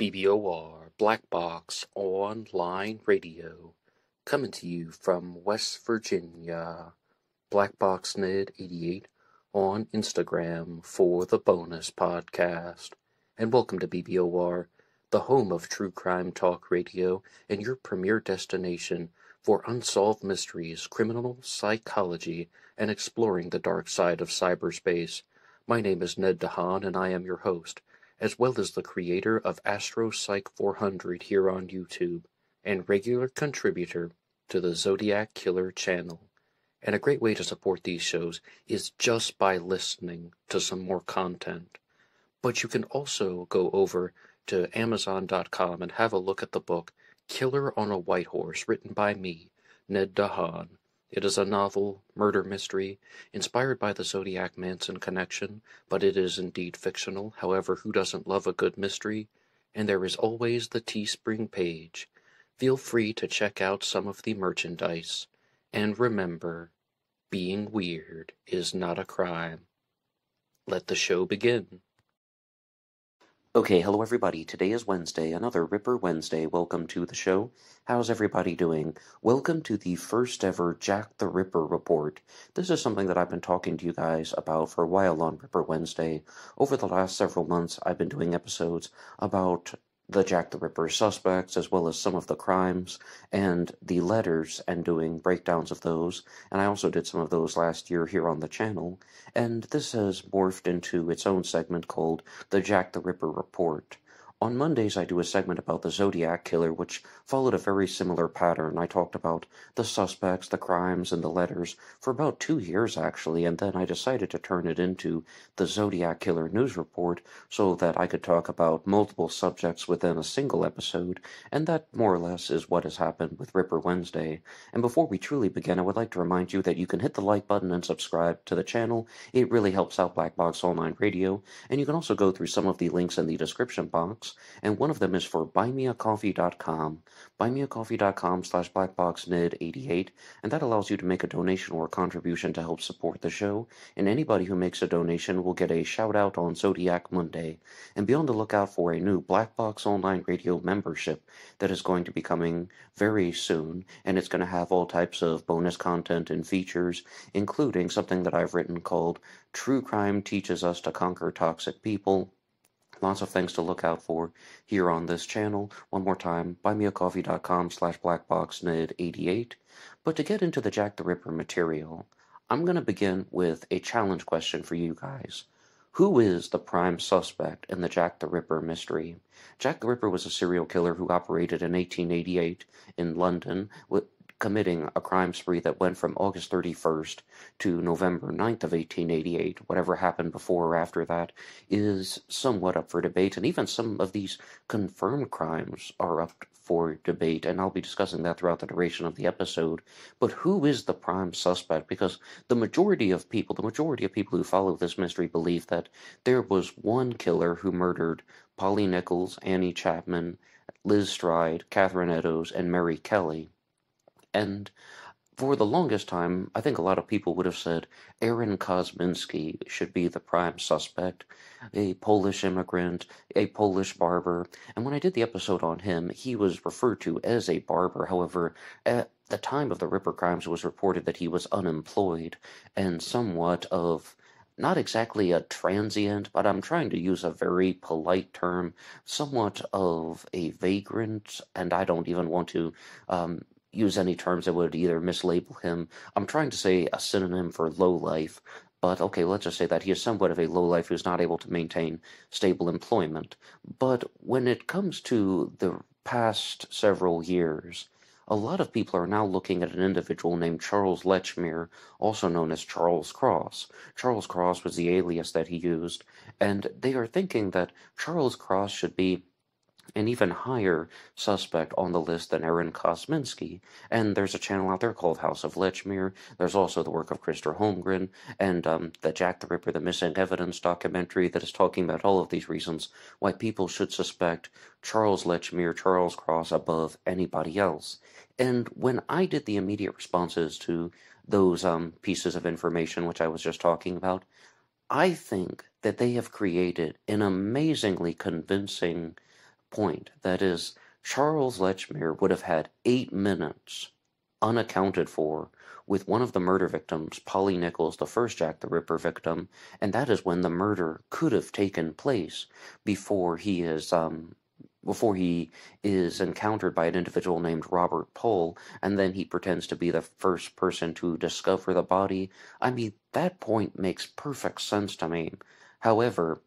BBOR Black Box Online Radio, coming to you from West Virginia. BlackBoxNid88 on Instagram for the bonus podcast. And welcome to BBOR, the home of true crime talk radio and your premier destination for unsolved mysteries, criminal psychology, and exploring the dark side of cyberspace. My name is Ned DeHaan, and I am your host, as well as the creator of AstroPsych 400 here on YouTube, and regular contributor to the Zodiac Killer channel. And a great way to support these shows is just by listening to some more content. But you can also go over to Amazon.com and have a look at the book Killer on a White Horse, written by me, Ned DeHaan. It is a novel, murder mystery, inspired by the Zodiac Manson connection, but it is indeed fictional. However, who doesn't love a good mystery? And there is always the TeeSpring page. Feel free to check out some of the merchandise. And remember, being weird is not a crime. Let the show begin. Okay, hello everybody. Today is Wednesday, another Ripper Wednesday. Welcome to the show. How's everybody doing? Welcome to the first ever Jack the Ripper report. This is something that I've been talking to you guys about for a while on Ripper Wednesday. Over the last several months, I've been doing episodes about the Jack the Ripper suspects, as well as some of the crimes and the letters, and doing breakdowns of those. And I also did some of those last year here on the channel. And this has morphed into its own segment called the Jack the Ripper Report. On Mondays, I do a segment about the Zodiac Killer, which followed a very similar pattern. I talked about the suspects, the crimes, and the letters for about 2 years, actually, and then I decided to turn it into the Zodiac Killer News Report so that I could talk about multiple subjects within a single episode, and that more or less is what has happened with Ripper Wednesday. And before we truly begin, I would like to remind you that you can hit the like button and subscribe to the channel. It really helps out BlackBoxOnlineRadio, and you can also go through some of the links in the description box. And one of them is for BuyMeACoffee.com, BuyMeACoffee.com/BlackBoxNid88, and that allows you to make a donation or a contribution to help support the show, and anybody who makes a donation will get a shout-out on Zodiac Monday. And be on the lookout for a new Black Box Online Radio membership that is going to be coming very soon, and it's going to have all types of bonus content and features, including something that I've written called True Crime Teaches Us to Conquer Toxic People. Lots of things to look out for here on this channel. One more time, BuyMeACoffee.com/BlackBoxNid88. But to get into the Jack the Ripper material, I'm going to begin with a challenge question for you guys. Who is the prime suspect in the Jack the Ripper mystery? Jack the Ripper was a serial killer who operated in 1888 in London, committing a crime spree that went from August 31st to November 9th of 1888. Whatever happened before or after that is somewhat up for debate, and even some of these confirmed crimes are up for debate, and I'll be discussing that throughout the duration of the episode. But who is the prime suspect? Because the majority of people who follow this mystery believe that there was one killer who murdered Polly Nichols, Annie Chapman, Liz Stride, Catherine Eddowes, and Mary Kelly. And for the longest time, I think a lot of people would have said Aaron Kosminski should be the prime suspect, a Polish immigrant, a Polish barber. And when I did the episode on him, he was referred to as a barber. However, at the time of the Ripper crimes, it was reported that he was unemployed and somewhat of not exactly a transient, but I'm trying to use a very polite term, somewhat of a vagrant, and I don't even want to use any terms that would either mislabel him. I'm trying to say a synonym for lowlife, but okay, let's just say that he is somewhat of a lowlife who's not able to maintain stable employment. But when it comes to the past several years, a lot of people are now looking at an individual named Charles Lechmere, also known as Charles Cross. Charles Cross was the alias that he used, and they are thinking that Charles Cross should be an even higher suspect on the list than Aaron Kosminski. And there's a channel out there called House of Lechmere. There's also the work of Christopher Holmgren and the Jack the Ripper, the Missing Evidence documentary that is talking about all of these reasons why people should suspect Charles Lechmere, Charles Cross above anybody else. And when I did the immediate responses to those pieces of information which I was just talking about, I think that they have created an amazingly convincing point, that is, Charles Lechmere would have had 8 minutes unaccounted for with one of the murder victims, Polly Nichols, the first Jack the Ripper victim, and that is when the murder could have taken place before he is encountered by an individual named Robert Pohl, and then he pretends to be the first person to discover the body. I mean, that point makes perfect sense to me. However,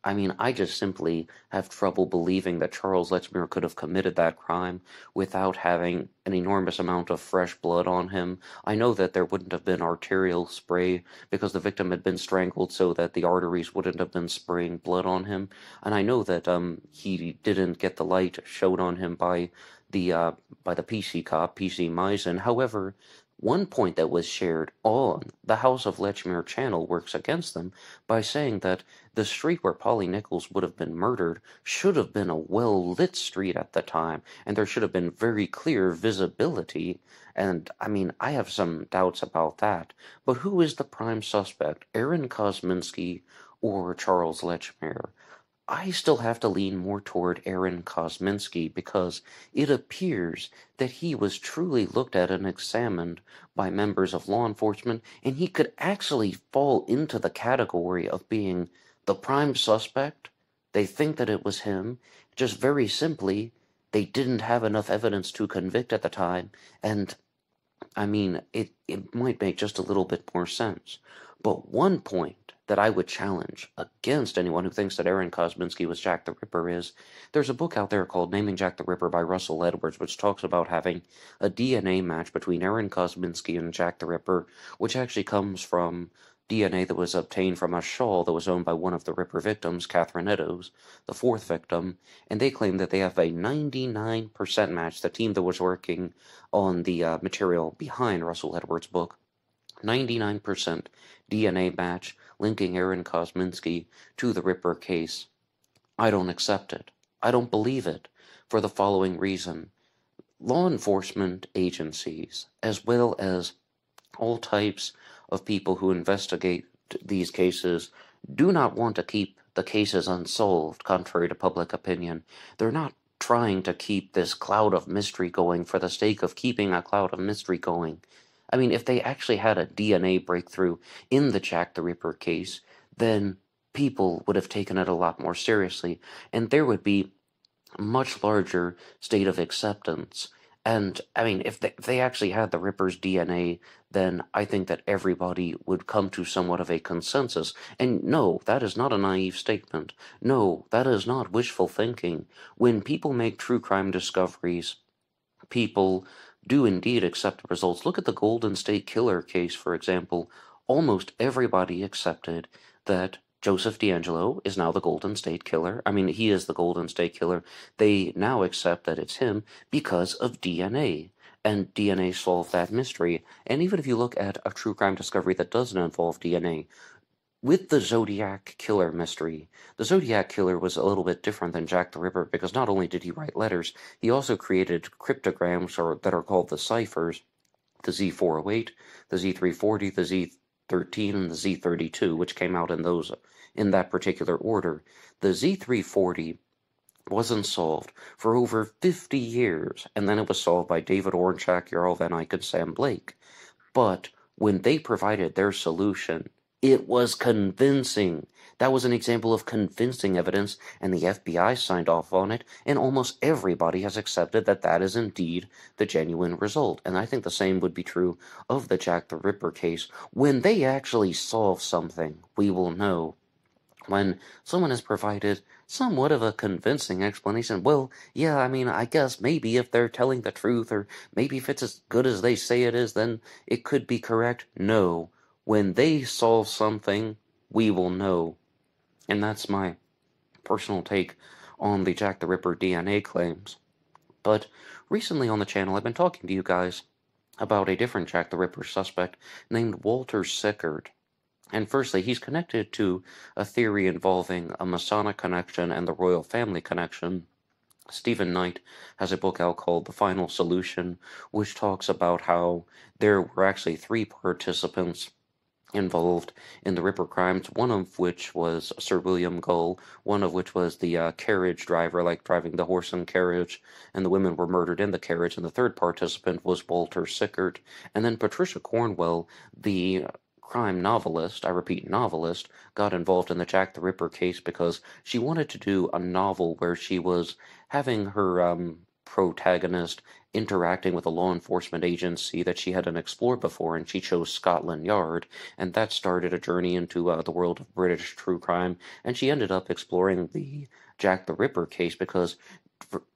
I just simply have trouble believing that Charles Lechmere could have committed that crime without having an enormous amount of fresh blood on him. I know that there wouldn't have been arterial spray because the victim had been strangled so that the arteries wouldn't have been spraying blood on him. And I know that he didn't get the light showed on him by the PC cop, PC Meisen. However, one point that was shared on the House of Lechmere channel works against them by saying that the street where Polly Nichols would have been murdered should have been a well-lit street at the time, and there should have been very clear visibility. And, I have some doubts about that. But who is the prime suspect, Aaron Kosminski or Charles Lechmere? I still have to lean more toward Aaron Kosminski because it appears that he was truly looked at and examined by members of law enforcement, and he could actually fall into the category of being the prime suspect. They think that it was him. Just very simply, they didn't have enough evidence to convict at the time, and it might make just a little bit more sense. But one point that I would challenge against anyone who thinks that Aaron Kosminski was Jack the Ripper is, there's a book out there called Naming Jack the Ripper by Russell Edwards, which talks about having a DNA match between Aaron Kosminski and Jack the Ripper, which actually comes from DNA that was obtained from a shawl that was owned by one of the Ripper victims, Catherine Eddowes, the fourth victim, and they claim that they have a 99% match, the team that was working on the material behind Russell Edwards' book, 99% DNA match linking Aaron Kosminski to the Ripper case. I don't accept it. I don't believe it, for the following reason. Law enforcement agencies, as well as all types of people who investigate these cases, do not want to keep the cases unsolved, contrary to public opinion. They're not trying to keep this cloud of mystery going for the sake of keeping a cloud of mystery going. If they actually had a DNA breakthrough in the Jack the Ripper case, then people would have taken it a lot more seriously, and there would be a much larger state of acceptance. And, if they actually had the Ripper's DNA, then I think that everybody would come to somewhat of a consensus. And no, that is not a naive statement. No, that is not wishful thinking. When people make true crime discoveries, people do indeed accept the results. Look at the Golden State Killer case, for example. Almost everybody accepted that Joseph D'Angelo is now the Golden State Killer. He is the Golden State Killer. They now accept that it's him because of DNA. And DNA solved that mystery. And even if you look at a true crime discovery that doesn't involve DNA, with the Zodiac Killer mystery, the Zodiac Killer was a little bit different than Jack the Ripper because not only did he write letters, he also created cryptograms that are called the ciphers, the Z408, the Z340, the Z13, and the Z32, which came out in that particular order. The Z340 wasn't solved for over 50 years, and then it was solved by David Ornchak, Jarl Van Eyck, and Sam Blake. But when they provided their solution, it was convincing. That was an example of convincing evidence, and the FBI signed off on it, and almost everybody has accepted that that is indeed the genuine result. And I think the same would be true of the Jack the Ripper case. When they actually solve something, we will know. When someone has provided somewhat of a convincing explanation, well, yeah, I guess maybe if they're telling the truth, or maybe if it's as good as they say it is, then it could be correct. No. When they solve something, we will know. And that's my personal take on the Jack the Ripper DNA claims. But recently on the channel, I've been talking to you guys about a different Jack the Ripper suspect named Walter Sickert. And firstly, he's connected to a theory involving a Masonic connection and the royal family connection. Stephen Knight has a book out called The Final Solution, which talks about how there were actually 3 participants involved in the Ripper crimes, one of which was Sir William Gull, one of which was the carriage driver, like driving the horse and carriage, and the women were murdered in the carriage, and the third participant was Walter Sickert, and then Patricia Cornwell, the crime novelist, I repeat, novelist, got involved in the Jack the Ripper case because she wanted to do a novel where she was having her protagonist interacting with a law enforcement agency that she hadn't explored before, and she chose Scotland Yard, and that started a journey into the world of British true crime, and she ended up exploring the Jack the Ripper case because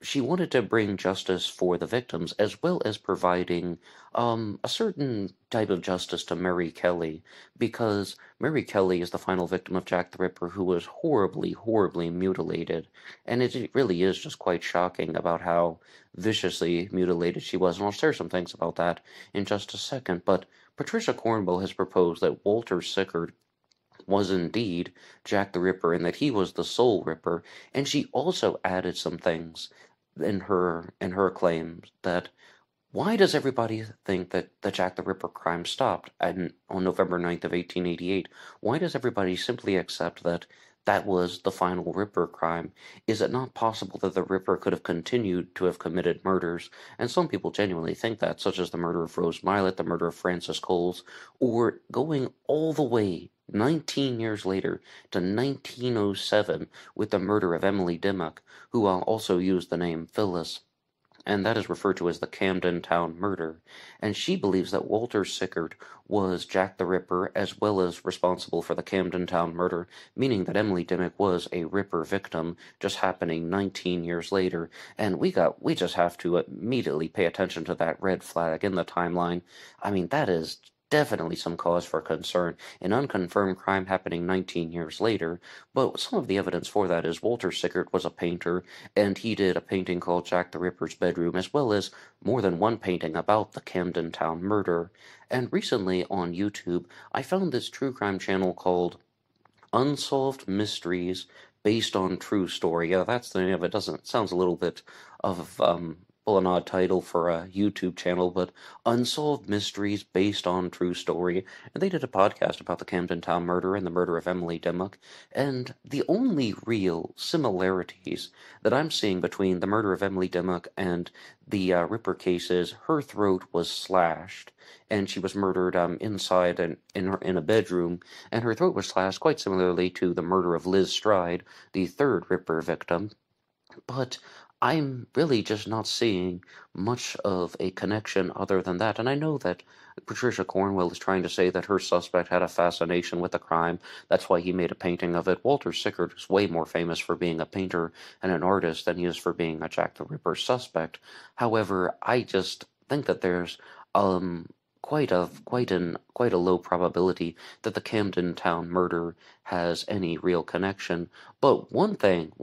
she wanted to bring justice for the victims as well as providing a certain type of justice to Mary Kelly, because Mary Kelly is the final victim of Jack the Ripper, who was horribly, horribly mutilated, and it really is just quite shocking about how viciously mutilated she was, and I'll share some things about that in just a second. But Patricia Cornwell has proposed that Walter Sickert was indeed Jack the Ripper and that he was the sole Ripper, and she also added some things in her claims that why does everybody think that the Jack the Ripper crime stopped on November 9th of 1888? Why does everybody simply accept that that was the final Ripper crime? Is it not possible that the Ripper could have continued to have committed murders? And some people genuinely think that, such as the murder of Rose Milett, the murder of Francis Coles, or going all the way 19 years later to 1907 with the murder of Emily Dimmock, who also used the name Phyllis, and that is referred to as the Camden Town murder, and she believes that Walter Sickert was Jack the Ripper as well as responsible for the Camden Town murder, meaning that Emily Dimmock was a Ripper victim just happening 19 years later, and we just have to immediately pay attention to that red flag in the timeline. I mean, that is definitely some cause for concern, an unconfirmed crime happening 19 years later, but some of the evidence for that is Walter Sickert was a painter, and he did a painting called Jack the Ripper's Bedroom, as well as more than one painting about the Camden Town murder. And recently on YouTube, I found this true crime channel called Unsolved Mysteries based on true story. Yeah, that's the name of it. Sounds a little bit of well, an odd title for a YouTube channel, but Unsolved Mysteries based on true story. And they did a podcast about the Camden Town murder and the murder of Emily Dimmock. And the only real similarities that I'm seeing between the murder of Emily Dimmock and the Ripper case is her throat was slashed, and she was murdered inside and in a bedroom, and her throat was slashed quite similarly to the murder of Liz Stride, the third Ripper victim. But I'm really just not seeing much of a connection other than that. And I know that Patricia Cornwell is trying to say that her suspect had a fascination with the crime. That's why he made a painting of it. Walter Sickert is way more famous for being a painter and an artist than he is for being a Jack the Ripper suspect. However, I just think that there's quite a low probability that the Camden Town murder has any real connection. But one thing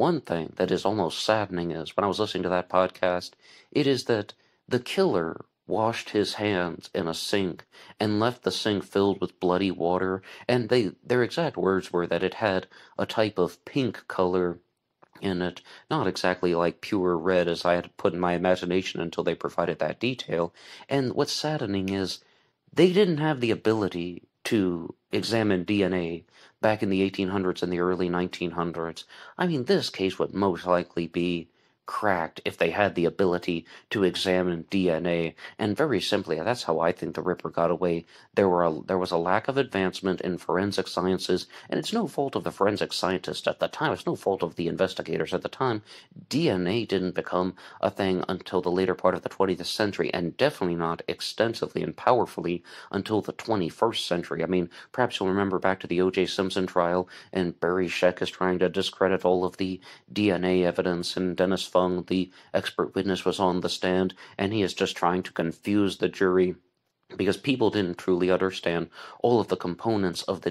that is almost saddening is when I was listening to that podcast, it is that the killer washed his hands in a sink and left the sink filled with bloody water, and their exact words were that it had a type of pink color in it, not exactly like pure red as I had put in my imagination until they provided that detail. And what's saddening is they didn't have the ability to examine DNA back in the 1800s and the early 1900s. I mean, this case would most likely be cracked if they had the ability to examine DNA, and very simply, that's how I think the Ripper got away. There was a lack of advancement in forensic sciences, and it's no fault of the forensic scientists at the time. It's no fault of the investigators at the time. DNA didn't become a thing until the later part of the 20th century, and definitely not extensively and powerfully until the 21st century. I mean, perhaps you'll remember back to the O.J. Simpson trial, and Barry Scheck is trying to discredit all of the DNA evidence, and Dennis Fung, the expert witness, was on the stand, and he is just trying to confuse the jury because people didn't truly understand all of the components of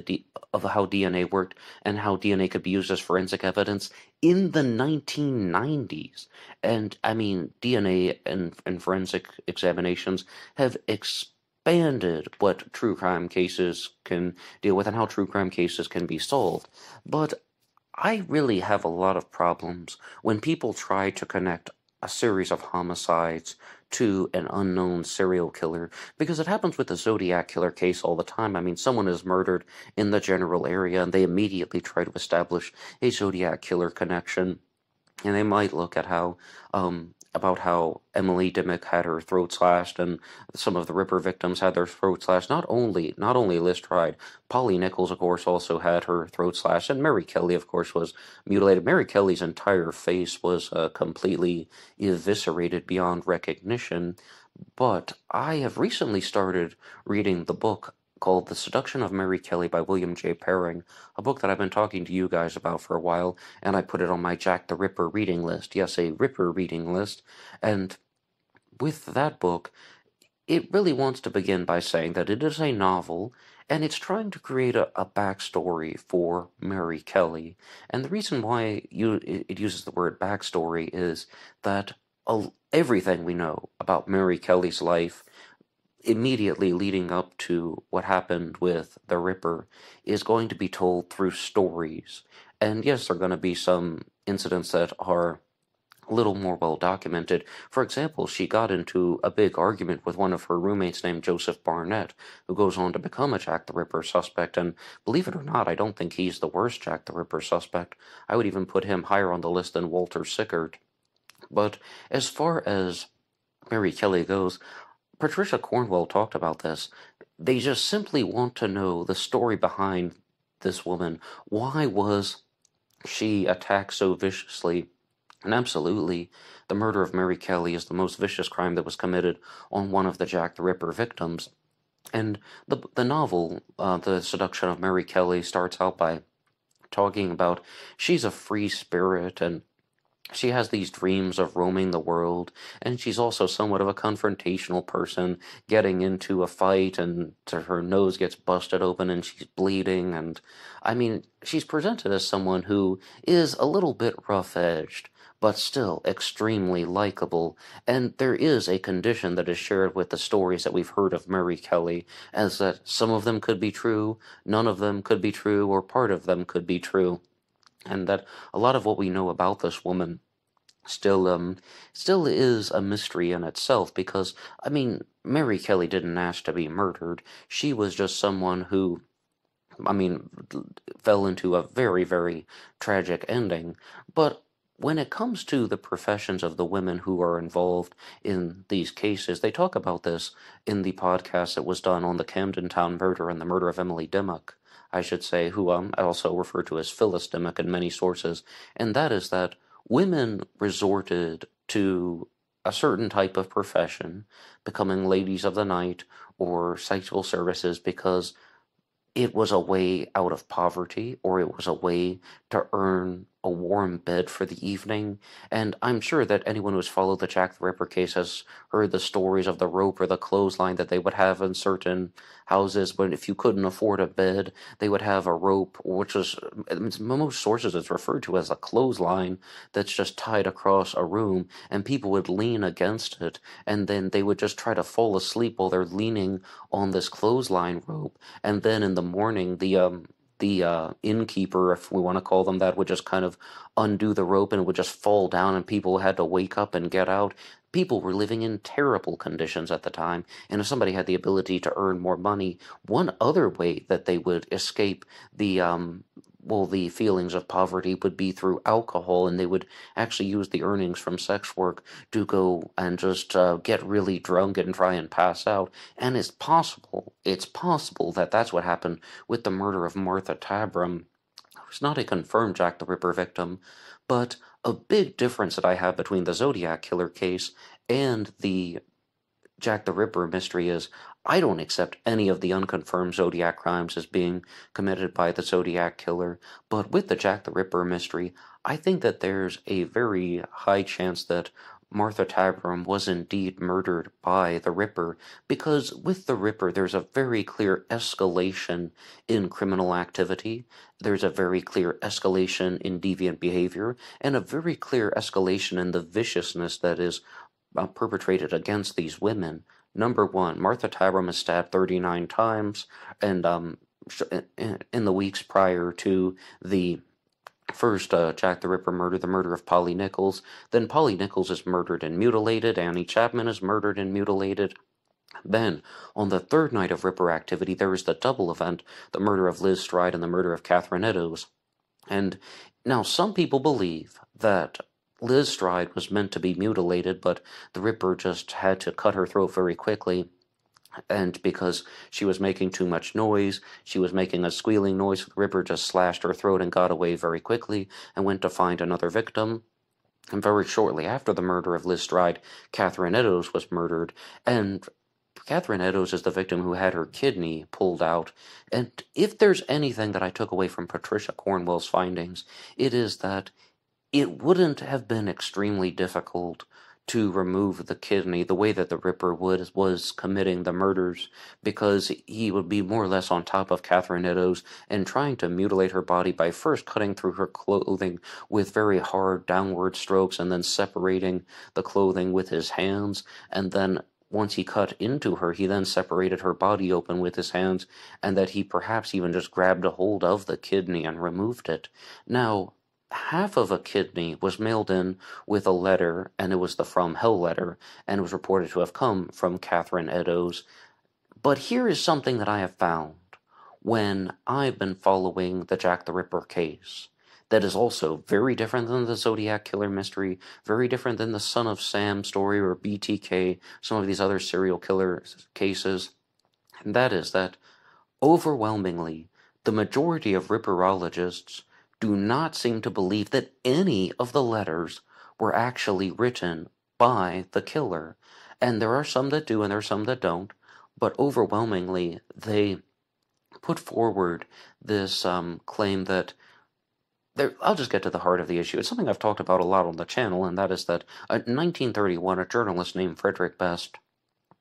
of how DNA worked and how DNA could be used as forensic evidence in the 1990s. And I mean, DNA and forensic examinations have expanded what true crime cases can deal with and how true crime cases can be solved. But I really have a lot of problems when people try to connect a series of homicides to an unknown serial killer, because it happens with the Zodiac killer case all the time. I mean, someone is murdered in the general area, and they immediately try to establish a Zodiac killer connection, and they might look at about how Emily Dimmick had her throat slashed, and some of the Ripper victims had their throat slashed. Not only Liz Tried, Polly Nichols, of course, also had her throat slashed, and Mary Kelly, of course, was mutilated. Mary Kelly's entire face was completely eviscerated beyond recognition. But I have recently started reading the book called The Seduction of Mary Kelly by William J. Perring, a book that I've been talking to you guys about for a while, and I put it on my Jack the Ripper reading list. Yes, a Ripper reading list. And with that book, it really wants to begin by saying that it is a novel, and it's trying to create a backstory for Mary Kelly. And the reason why it uses the word backstory is that everything we know about Mary Kelly's life immediately leading up to what happened with the Ripper is going to be told through stories. And yes, there are going to be some incidents that are a little more well documented. For example, she got into a big argument with one of her roommates named Joseph Barnett, who goes on to become a Jack the Ripper suspect. And believe it or not, I don't think he's the worst Jack the Ripper suspect. I would even put him higher on the list than Walter Sickert. But as far as Mary Kelly goes, Patricia Cornwell talked about this. They just simply want to know the story behind this woman. Why was she attacked so viciously? And absolutely, the murder of Mary Kelly is the most vicious crime that was committed on one of the Jack the Ripper victims. And the novel, The Seduction of Mary Kelly, starts out by talking about she's a free spirit, and she has these dreams of roaming the world, and she's also somewhat of a confrontational person, getting into a fight and her nose gets busted open and she's bleeding. And I mean, she's presented as someone who is a little bit rough-edged, but still extremely likable. And there is a condition that is shared with the stories that we've heard of Mary Kelly, as that some of them could be true, none of them could be true, or part of them could be true. And that a lot of what we know about this woman still is a mystery in itself, because, I mean, Mary Kelly didn't ask to be murdered. She was just someone who, I mean, fell into a very, very tragic ending. But when it comes to the professions of the women who are involved in these cases, they talk about this in the podcast that was done on the Camden Town murder and the murder of Emily Dimmock, I should say, who I also refer to as Phyllis Dimmock in many sources, and that is that women resorted to a certain type of profession, becoming ladies of the night or sexual services, because it was a way out of poverty, or it was a way to earn a warm bed for the evening. And I'm sure that anyone who's followed the Jack the Ripper case has heard the stories of the rope or the clothesline that they would have in certain houses. But if you couldn't afford a bed, they would have a rope, which is, in most sources, it's referred to as a clothesline that's just tied across a room, and people would lean against it, and then they would just try to fall asleep while they're leaning on this clothesline rope. And then in the morning, the innkeeper, if we want to call them that, would just kind of undo the rope, and it would just fall down, and people had to wake up and get out. People were living in terrible conditions at the time, and if somebody had the ability to earn more money, one other way that they would escape the feelings of poverty would be through alcohol, and they would actually use the earnings from sex work to go and just get really drunk and try and pass out. And it's possible that that's what happened with the murder of Martha Tabram, who's not a confirmed Jack the Ripper victim. But a big difference that I have between the Zodiac killer case and the Jack the Ripper mystery is I don't accept any of the unconfirmed Zodiac crimes as being committed by the Zodiac killer, but with the Jack the Ripper mystery, I think that there's a very high chance that Martha Tabram was indeed murdered by the Ripper, because with the Ripper there's a very clear escalation in criminal activity, there's a very clear escalation in deviant behavior, and a very clear escalation in the viciousness that is perpetrated against these women. Number one, Martha Tabram is stabbed 39 times, and in the weeks prior to the First, Jack the Ripper murdered the murder of Polly Nichols. Then Polly Nichols is murdered and mutilated. Annie Chapman is murdered and mutilated. Then, on the third night of Ripper activity, there is the double event, the murder of Liz Stride and the murder of Catherine Eddowes. And now some people believe that Liz Stride was meant to be mutilated, but the Ripper just had to cut her throat very quickly. And because she was making too much noise, she was making a squealing noise, the Ripper just slashed her throat and got away very quickly and went to find another victim. And very shortly after the murder of Liz Stride, Catherine Eddowes was murdered, and Catherine Eddowes is the victim who had her kidney pulled out. And if there's anything that I took away from Patricia Cornwell's findings, it is that it wouldn't have been extremely difficult to remove the kidney the way that the Ripper was committing the murders, because he would be more or less on top of Catherine Eddowes and trying to mutilate her body by first cutting through her clothing with very hard downward strokes and then separating the clothing with his hands, and then once he cut into her, he then separated her body open with his hands, and that he perhaps even just grabbed a hold of the kidney and removed it. Now, half of a kidney was mailed in with a letter, and it was the From Hell letter, and it was reported to have come from Catherine Eddowes. But here is something that I have found when I've been following the Jack the Ripper case that is also very different than the Zodiac Killer mystery, very different than the Son of Sam story or BTK, some of these other serial killer cases, and that is that, overwhelmingly, the majority of Ripperologists do not seem to believe that any of the letters were actually written by the killer. And there are some that do and there are some that don't, but overwhelmingly they put forward this claim that I'll just get to the heart of the issue. It's something I've talked about a lot on the channel, and that is that in 1931, a journalist named Frederick Best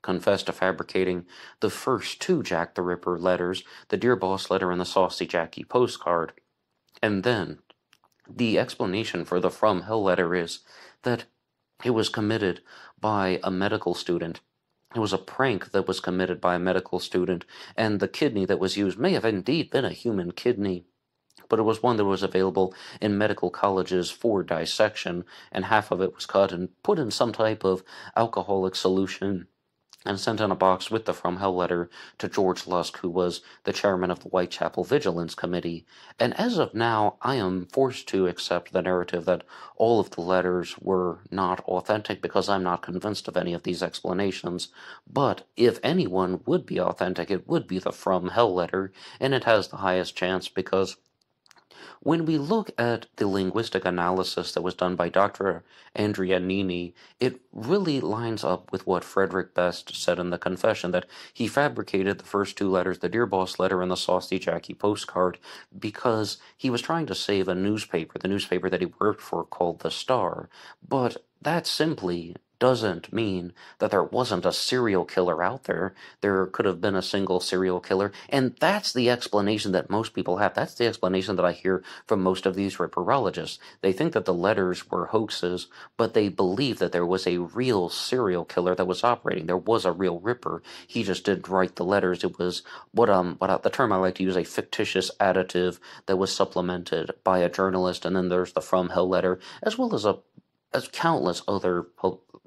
confessed to fabricating the first two Jack the Ripper letters, the Dear Boss letter and the Saucy Jackie postcard. And then the explanation for the From Hell letter is that it was committed by a medical student. It was a prank that was committed by a medical student, and the kidney that was used may have indeed been a human kidney, but it was one that was available in medical colleges for dissection, and half of it was cut and put in some type of alcoholic solution and sent in a box with the From Hell letter to George Lusk, who was the chairman of the Whitechapel Vigilance Committee. And as of now, I am forced to accept the narrative that all of the letters were not authentic because I'm not convinced of any of these explanations. But if anyone would be authentic, it would be the From Hell letter, and it has the highest chance because when we look at the linguistic analysis that was done by Dr. Andrea Nini, it really lines up with what Frederick Best said in the confession, that he fabricated the first two letters, the Dear Boss letter and the Saucy Jackie postcard, because he was trying to save a newspaper, the newspaper that he worked for called The Star. But that simply doesn't mean that there wasn't a serial killer out there. There could have been a single serial killer, and that's the explanation that most people have. That's the explanation that I hear from most of these Ripperologists. They think that the letters were hoaxes, but they believe that there was a real serial killer that was operating. There was a real Ripper. He just didn't write the letters. It was the term I like to use, a fictitious additive that was supplemented by a journalist, and then there's the From Hell letter, as well as countless other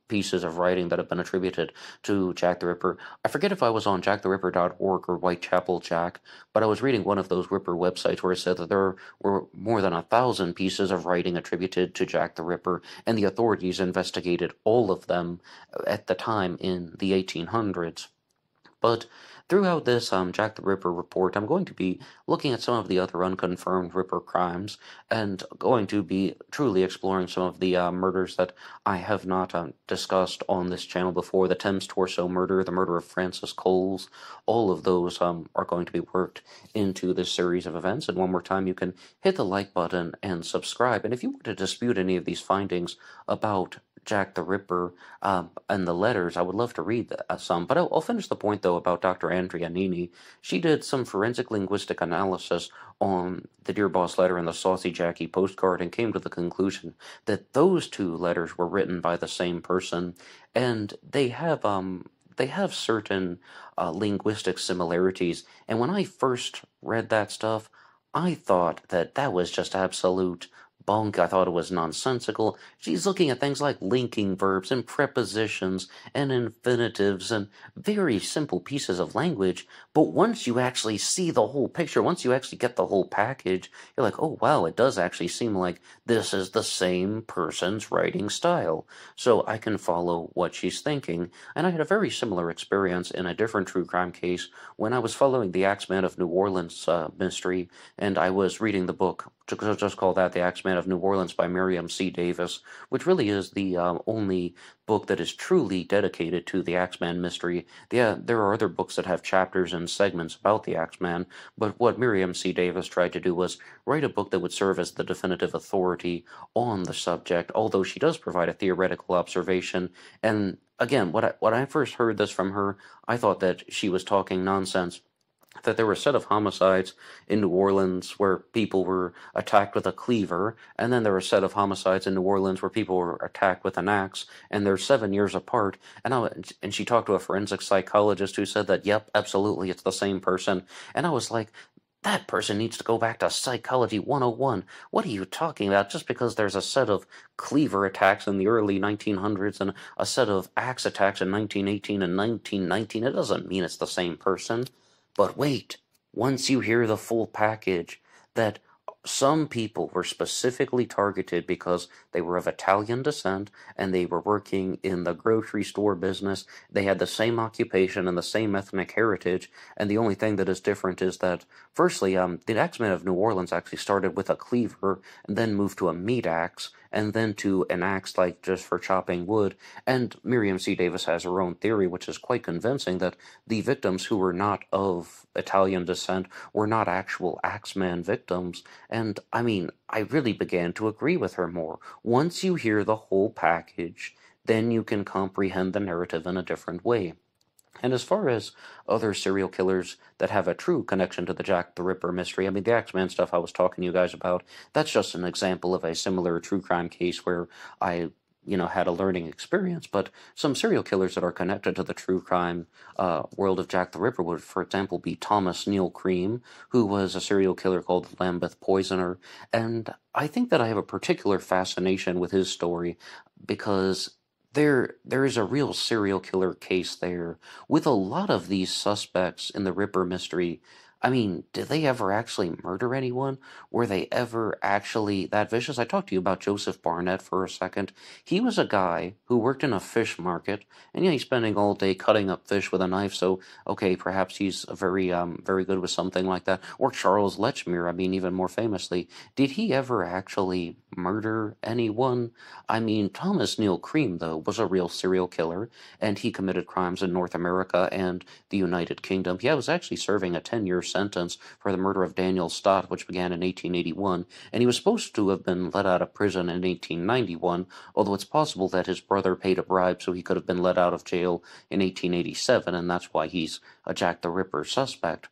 pieces of writing that have been attributed to Jack the Ripper. I forget if I was on jacktheripper.org or Whitechapel Jack, but I was reading one of those Ripper websites where it said that there were more than 1,000 pieces of writing attributed to Jack the Ripper, and the authorities investigated all of them at the time in the 1800s. But throughout this Jack the Ripper report, I'm going to be looking at some of the other unconfirmed Ripper crimes and going to be truly exploring some of the murders that I have not discussed on this channel before. The Thames Torso murder, the murder of Francis Coles, all of those are going to be worked into this series of events. And one more time, you can hit the like button and subscribe. And if you were to dispute any of these findings about Jack the Ripper and the letters, I would love to read some, but I'll finish the point though about Dr. Andrea Nini. She did some forensic linguistic analysis on the Dear Boss letter and the Saucy Jackie postcard and came to the conclusion that those two letters were written by the same person, and they have certain linguistic similarities. And when I first read that stuff, I thought that that was just absolute bunk. I thought it was nonsensical. She's looking at things like linking verbs and prepositions and infinitives and very simple pieces of language. But once you actually see the whole picture, once you actually get the whole package, you're like, oh wow, it does actually seem like this is the same person's writing style. So I can follow what she's thinking. And I had a very similar experience in a different true crime case when I was following the Axeman of New Orleans mystery, and I was reading the book, just called that The Axeman of New Orleans by Miriam C. Davis, which really is the only book that is truly dedicated to the Axeman mystery. Yeah, there are other books that have chapters and segments about the Axeman, but what Miriam C. Davis tried to do was write a book that would serve as the definitive authority on the subject, although she does provide a theoretical observation. And again, when I first heard this from her, I thought that she was talking nonsense, that there were a set of homicides in New Orleans where people were attacked with a cleaver, and then there were a set of homicides in New Orleans where people were attacked with an axe, and they're 7 years apart. And she talked to a forensic psychologist who said that, yep, absolutely, it's the same person. And I was like, that person needs to go back to Psychology 101. What are you talking about? Just because there's a set of cleaver attacks in the early 1900s and a set of axe attacks in 1918 and 1919, it doesn't mean it's the same person. But wait, once you hear the full package, that some people were specifically targeted because they were of Italian descent and they were working in the grocery store business. They had the same occupation and the same ethnic heritage, and the only thing that is different is that, firstly, the Axeman of New Orleans actually started with a cleaver and then moved to a meat axe and then to an axe like just for chopping wood. And Miriam C. Davis has her own theory, which is quite convincing, that the victims who were not of Italian descent were not actual Axeman victims. And I mean, I really began to agree with her more. Once you hear the whole package, then you can comprehend the narrative in a different way. And as far as other serial killers that have a true connection to the Jack the Ripper mystery, I mean, the Axeman stuff I was talking to you guys about, that's just an example of a similar true crime case where I had a learning experience. But some serial killers that are connected to the true crime world of Jack the Ripper would, for example, be Thomas Neal Cream, who was a serial killer called the Lambeth Poisoner. And I think that I have a particular fascination with his story because there is a real serial killer case there with a lot of these suspects in the Ripper mystery. I mean, did they ever actually murder anyone? Were they ever actually that vicious? I talked to you about Joseph Barnett for a second. He was a guy who worked in a fish market, and he's spending all day cutting up fish with a knife, so, okay, perhaps he's very good with something like that. Or Charles Lechmere, I mean, even more famously. Did he ever actually murder anyone? I mean, Thomas Neal Cream, though, was a real serial killer, and he committed crimes in North America and the United Kingdom. He was actually serving a 10-year sentence for the murder of Daniel Stott, which began in 1881, and he was supposed to have been let out of prison in 1891, although it's possible that his brother paid a bribe so he could have been let out of jail in 1887, and that's why he's a Jack the Ripper suspect.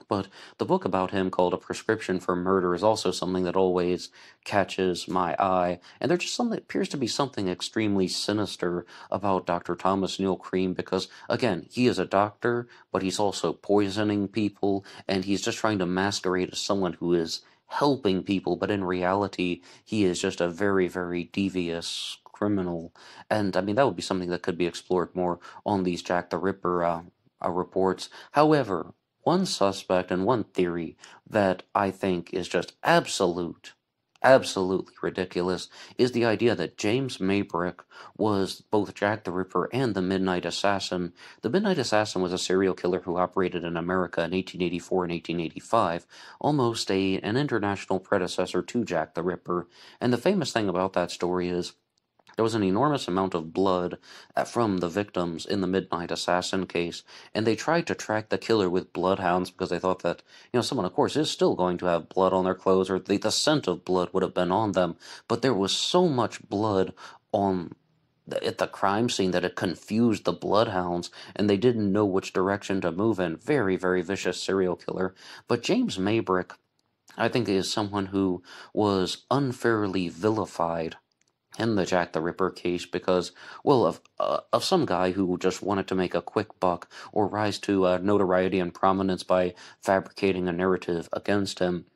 But the book about him called A Prescription for Murder is also something that always catches my eye, and there's just something that appears to be something extremely sinister about Dr. Thomas Neal Cream because, again, he is a doctor, but he's also poisoning people, and he's just trying to masquerade as someone who is helping people, but in reality, he is just a very, very devious criminal. And, I mean, that would be something that could be explored more on these Jack the Ripper reports. However, one suspect and one theory that I think is just absolutely ridiculous is the idea that James Maybrick was both Jack the Ripper and the Midnight Assassin. The Midnight Assassin was a serial killer who operated in America in 1884 and 1885, almost an international predecessor to Jack the Ripper. And the famous thing about that story is there was an enormous amount of blood from the victims in the Midnight Assassin case, and they tried to track the killer with bloodhounds because they thought that, someone, of course, is still going to have blood on their clothes, or the scent of blood would have been on them, but there was so much blood at the crime scene that it confused the bloodhounds, and they didn't know which direction to move in. Very, very vicious serial killer. But James Maybrick, I think, is someone who was unfairly vilified in the Jack the Ripper case because, well, of some guy who just wanted to make a quick buck or rise to notoriety and prominence by fabricating a narrative against him.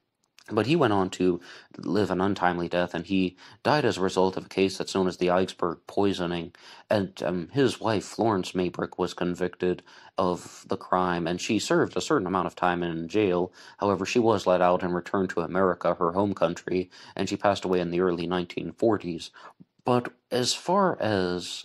But he went on to live an untimely death, and he died as a result of a case that's known as the iceberg poisoning. And his wife, Florence Maybrick, was convicted of the crime, and she served a certain amount of time in jail. However, she was let out and returned to America, her home country, and she passed away in the early 1940s. But as far as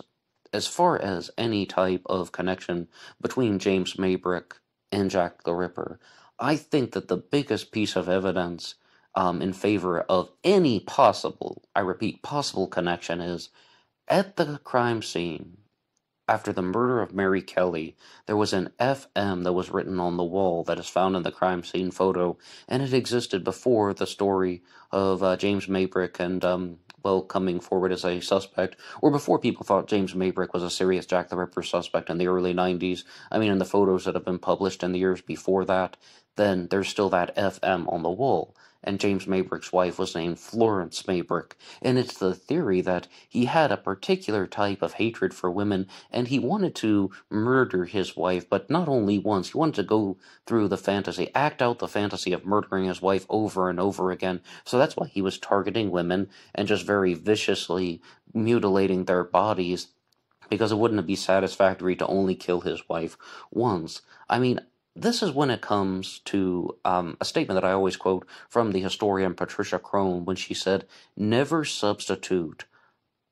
any type of connection between James Maybrick and Jack the Ripper, I think that the biggest piece of evidence in favor of any possible, I repeat, possible connection is at the crime scene. After the murder of Mary Kelly, there was an FM that was written on the wall that is found in the crime scene photo, and it existed before the story of James Maybrick and, coming forward as a suspect, or before people thought James Maybrick was a serious Jack the Ripper suspect in the early 90s. I mean, in the photos that have been published in the years before that, then there's still that FM on the wall. And James Maybrick's wife was named Florence Maybrick, and it's the theory that he had a particular type of hatred for women, and he wanted to murder his wife, but not only once. He wanted to go through the fantasy, act out the fantasy of murdering his wife over and over again. So that's why he was targeting women and just very viciously mutilating their bodies, because it wouldn't be satisfactory to only kill his wife once. I mean, this is when it comes to a statement that I always quote from the historian Patricia Crone when she said, "Never substitute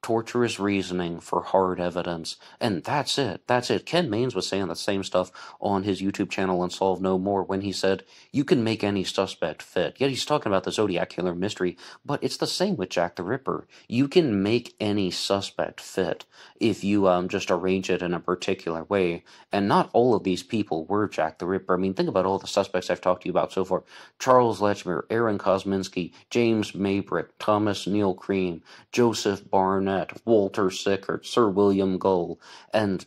torturous reasoning for hard evidence." And that's it. That's it. Ken Maines was saying the same stuff on his YouTube channel Unsolved No More when he said, you can make any suspect fit. Yet he's talking about the Zodiac killer mystery, but it's the same with Jack the Ripper. You can make any suspect fit if you just arrange it in a particular way. And not all of these people were Jack the Ripper. I mean, think about all the suspects I've talked to you about so far. Charles Lechmere, Aaron Kosminski, James Maybrick, Thomas Neal Cream, Joseph Barnett, Walter Sickert, Sir William Gull, and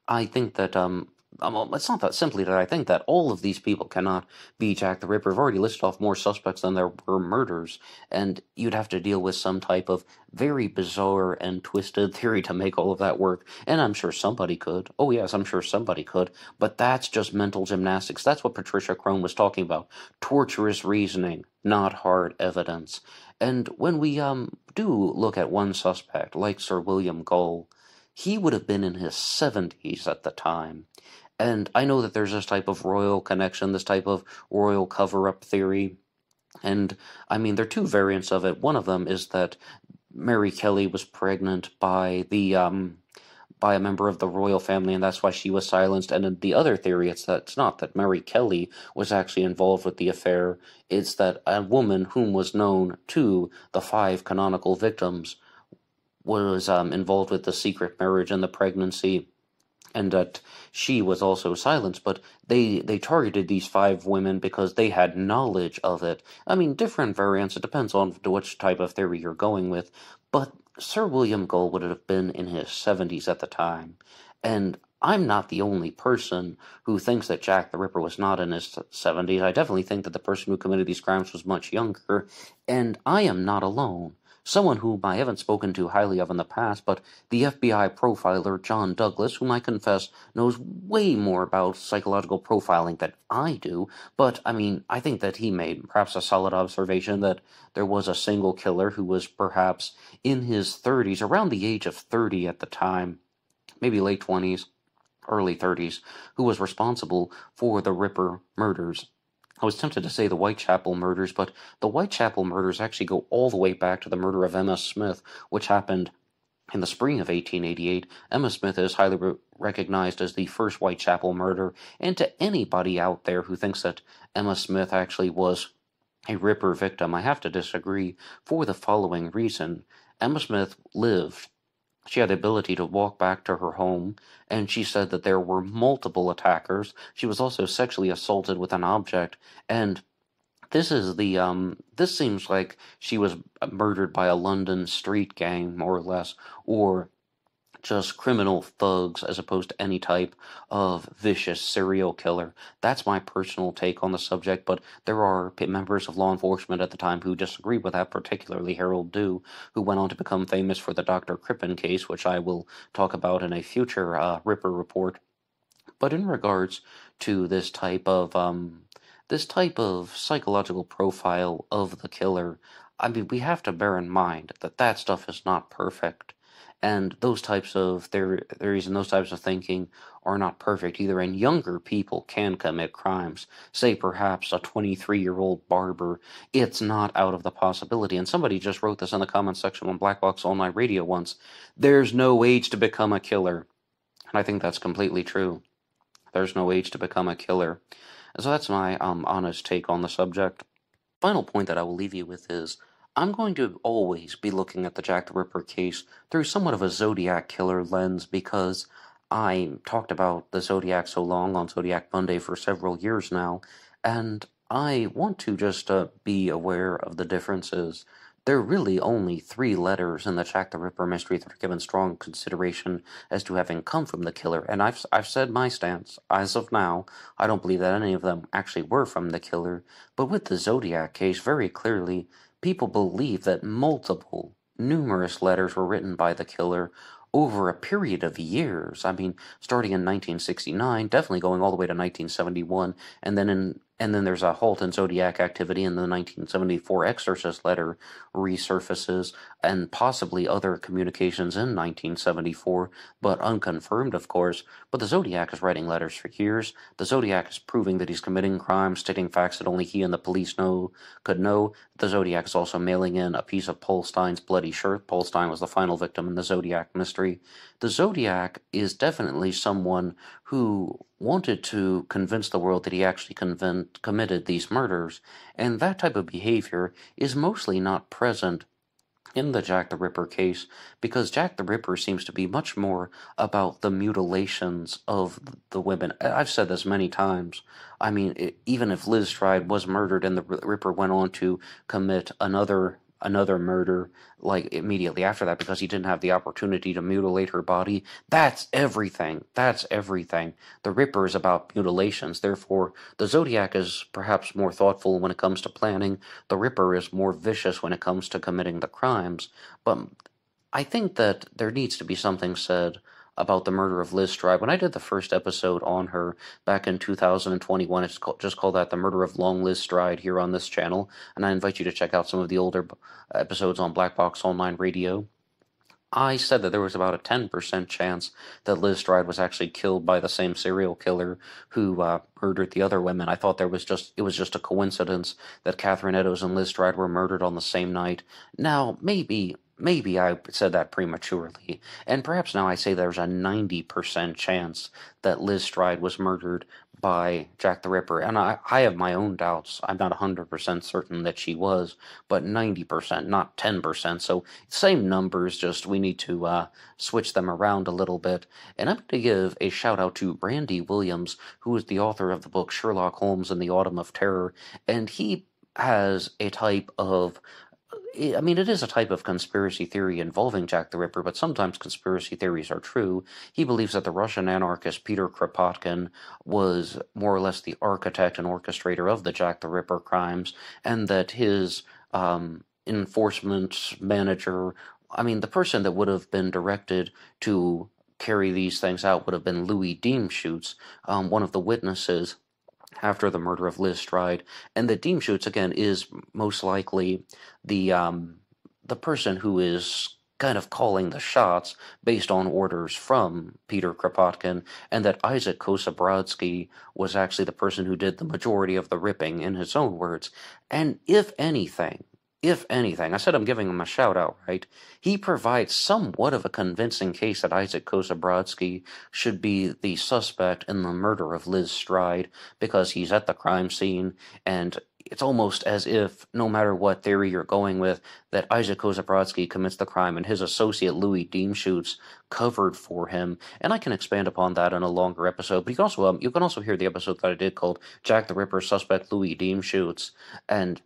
I think that it's not that simply that I think that all of these people cannot be Jack the Ripper. I've already listed off more suspects than there were murders, and you'd have to deal with some type of very bizarre and twisted theory to make all of that work. And I'm sure somebody could. Oh yes, I'm sure somebody could. But that's just mental gymnastics. That's what Patricia Crone was talking about. Torturous reasoning, not hard evidence. And when we do look at one suspect, like Sir William Gull, he would have been in his 70s at the time. And I know that there's this type of royal connection, this type of royal cover-up theory. And, I mean, there are two variants of it. One of them is that Mary Kelly was pregnant by by a member of the royal family, and that's why she was silenced. And in the other theory, it's not that Mary Kelly was actually involved with the affair. It's that a woman whom was known to the 5 canonical victims was involved with the secret marriage and the pregnancy, and that she was also silenced, but they targeted these 5 women because they had knowledge of it. I mean, different variants, it depends on which type of theory you're going with, but Sir William Gull would have been in his 70s at the time, and I'm not the only person who thinks that Jack the Ripper was not in his 70s. I definitely think that the person who committed these crimes was much younger, and I am not alone. Someone whom I haven't spoken to highly of in the past, but the FBI profiler John Douglas, whom I confess knows way more about psychological profiling than I do, but, I mean, I think that he made perhaps a solid observation that there was a single killer who was perhaps in his 30s, around the age of 30 at the time, maybe late 20s, early 30s, who was responsible for the Ripper murders. I was tempted to say the Whitechapel murders, but the Whitechapel murders actually go all the way back to the murder of Emma Smith, which happened in the spring of 1888. Emma Smith is highly recognized as the first Whitechapel murder, and to anybody out there who thinks that Emma Smith actually was a Ripper victim, I have to disagree for the following reason. Emma Smith lived. She had the ability to walk back to her home, and she said that there were multiple attackers. She was also sexually assaulted with an object, and this seems like she was murdered by a London street gang, more or less, or just criminal thugs as opposed to any type of vicious serial killer. That's my personal take on the subject, but there are members of law enforcement at the time who disagreed with that, particularly Harold Dew, who went on to become famous for the Dr. Crippen case, which I will talk about in a future Ripper report. But in regards to this type of this type of psychological profile of the killer, I mean, we have to bear in mind that that stuff is not perfect. And those types of theories and those types of thinking are not perfect either. And younger people can commit crimes. Say perhaps a 23-year-old barber. It's not out of the possibility. And somebody just wrote this in the comments section on BlackBoxOnlineRadio once. There's no age to become a killer. And I think that's completely true. There's no age to become a killer. So that's my honest take on the subject. Final point that I will leave you with is I'm going to always be looking at the Jack the Ripper case through somewhat of a Zodiac killer lens because I talked about the Zodiac so long on Zodiac Monday for several years now, and I want to just be aware of the differences. There are really only 3 letters in the Jack the Ripper mystery that are given strong consideration as to having come from the killer, and I've said my stance. As of now, I don't believe that any of them actually were from the killer, but with the Zodiac case, very clearly, people believe that numerous letters were written by the killer over a period of years. I mean, starting in 1969, definitely going all the way to 1971, and then there's a halt in Zodiac activity, and the 1974 Exorcist letter resurfaces, and possibly other communications in 1974, but unconfirmed, of course. But the Zodiac is writing letters for years. The Zodiac is proving that he's committing crimes, stating facts that only he and the police could know. The Zodiac is also mailing in a piece of Polstein's bloody shirt. Polstein was the final victim in the Zodiac mystery. The Zodiac is definitely someone who wanted to convince the world that he actually committed these murders, and that type of behavior is mostly not present in the Jack the Ripper case, because Jack the Ripper seems to be much more about the mutilations of the women. I've said this many times. I mean, even if Liz Stride was murdered and the Ripper went on to commit another murder, like immediately after that, because he didn't have the opportunity to mutilate her body, that's everything. That's everything. The Ripper is about mutilations. Therefore, the Zodiac is perhaps more thoughtful when it comes to planning. The Ripper is more vicious when it comes to committing the crimes. But I think that there needs to be something said about the murder of Liz Stride. When I did the first episode on her back in 2021, it's just called that, The Murder of Long Liz Stride, here on this channel, and I invite you to check out some of the older episodes on Black Box Online Radio. I said that there was about a 10% chance that Liz Stride was actually killed by the same serial killer who murdered the other women. I thought it was just a coincidence that Catherine Eddowes and Liz Stride were murdered on the same night. Now, maybe I said that prematurely, and perhaps now I say there's a 90% chance that Liz Stride was murdered by Jack the Ripper, and I have my own doubts. I'm not 100% certain that she was, but 90%, not 10%, so same numbers, just we need to switch them around a little bit. And I'm going to give a shout out to Randy Williams, who is the author of the book Sherlock Holmes in the Autumn of Terror, and he has a type of I mean, it is a type of conspiracy theory involving Jack the Ripper, but sometimes conspiracy theories are true. He believes that the Russian anarchist Peter Kropotkin was more or less the architect and orchestrator of the Jack the Ripper crimes, and that his enforcement manager, I mean, the person that would have been directed to carry these things out would have been Louis Deemschutz, one of the witnesses after the murder of Liz Stride, and that Deemschutz, again, is most likely the person who is kind of calling the shots based on orders from Peter Kropotkin, and that Isaac Kosabrodsky was actually the person who did the majority of the ripping, in his own words. And if anything, I said I'm giving him a shout out, right? He provides somewhat of a convincing case that Isaac Kosabrodsky should be the suspect in the murder of Liz Stride, because he's at the crime scene, and it's almost as if, no matter what theory you're going with, that Isaac Kosabrodsky commits the crime and his associate Louis Deemschutz covered for him. And I can expand upon that in a longer episode, but you can also hear the episode that I did called Jack the Ripper Suspect Louis Deemschutz. And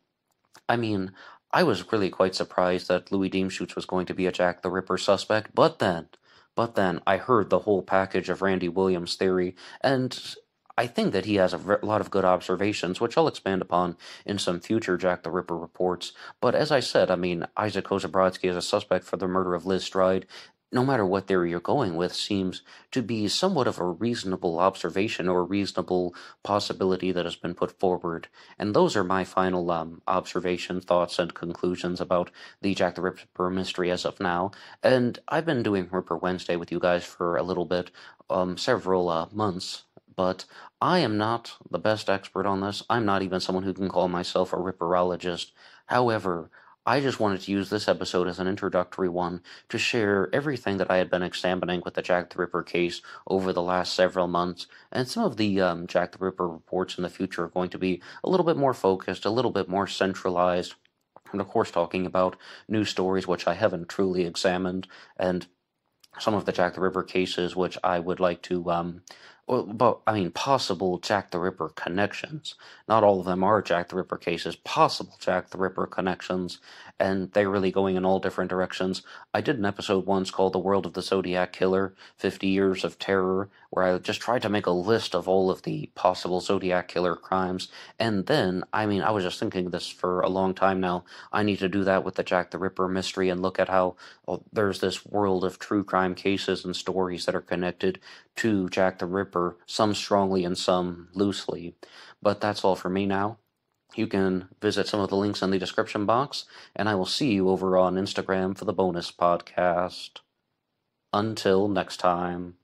I mean, I was really quite surprised that Louis Deemschutz was going to be a Jack the Ripper suspect, but then I heard the whole package of Randy Williams' theory, and I think that he has a lot of good observations, which I'll expand upon in some future Jack the Ripper reports. But as I said, I mean, Isaac Kosabrodsky is a suspect for the murder of Liz Stride. no matter what theory you're going with, seems to be somewhat of a reasonable observation or a reasonable possibility that has been put forward. And those are my final observations, thoughts, and conclusions about the Jack the Ripper mystery as of now. And I've been doing Ripper Wednesday with you guys for a little bit, several months. But I am not the best expert on this. I'm not even someone who can call myself a ripperologist. However, I just wanted to use this episode as an introductory one to share everything that I had been examining with the Jack the Ripper case over the last several months, and some of the Jack the Ripper reports in the future are going to be a little bit more focused, a little bit more centralized, and of course talking about news stories which I haven't truly examined, and some of the Jack the Ripper cases which I would like to possible Jack the Ripper connections. Not all of them are Jack the Ripper cases, possible Jack the Ripper connections, and they're really going in all different directions. I did an episode once called The World of the Zodiac Killer, 50 Years of Terror, where I just tried to make a list of all of the possible Zodiac Killer crimes, and then, I was just thinking this for a long time now, I need to do that with the Jack the Ripper mystery and look at how there's this world of true crime cases and stories that are connected to Jack the Ripper, some strongly and some loosely. But that's all for me now. You can visit some of the links in the description box, and I will see you over on Instagram for the bonus podcast. Until next time.